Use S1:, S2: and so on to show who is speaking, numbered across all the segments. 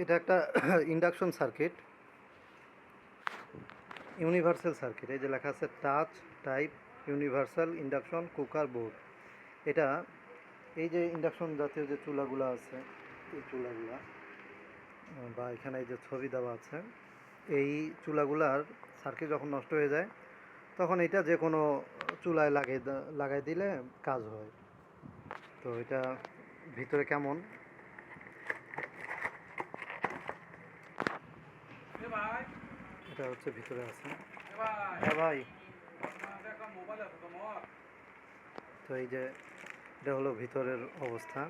S1: এটা একটা induction circuit, universal circuit. এই যে লেখা আছে touch type universal induction cooker board. এটা এই যে ইন্ডাকশন জাতীয় যে চুলাগুলো আছে, এই চুলাগুলা বা এখানে এই যে ছবি দেওয়া আছে, এই চুলাগুলার সার্কিট যখন নষ্ট হয়ে যায় তখন এটা যে কোনো চুলায় লাগাই দিলে কাজ হয়। তো এটা ভিতরে কেমন, এটা হচ্ছে ভিতরে আছে। হ্যাঁ ভাই, তো এই যে এটা হলো ভিতরের অবস্থা।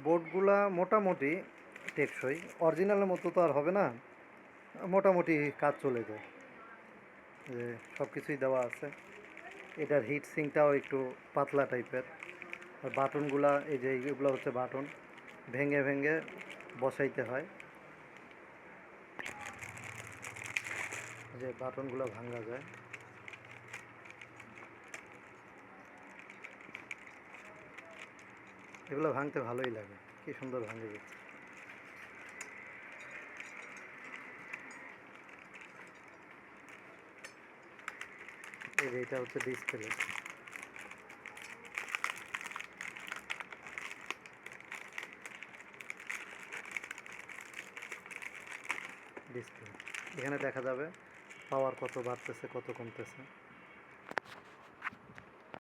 S1: বোর্ডগুলা মোটামুটি টেকসই, অরিজিনালের মতো তো আর হবে না, মোটামুটি কাজ চলে যায়। যে সব কিছুই দেওয়া আছে। এটার হিট সিংটাও একটু পাতলা টাইপের। আর বাটনগুলা এই যে এগুলো হচ্ছে বাটন, ভেঙে ভেঙে বসাইতে হয়। যে বাটনগুলো ভাঙা যায়, এগুলো ভাঙতে ভালোই লাগে, কি সুন্দর ভাঙে যাচ্ছে। এই যে এটা হচ্ছে ডিসপ্লে, ডিসপ্লে এখানে দেখা যাবে পাওয়ার কত বাড়তেছে কত কমতেছে।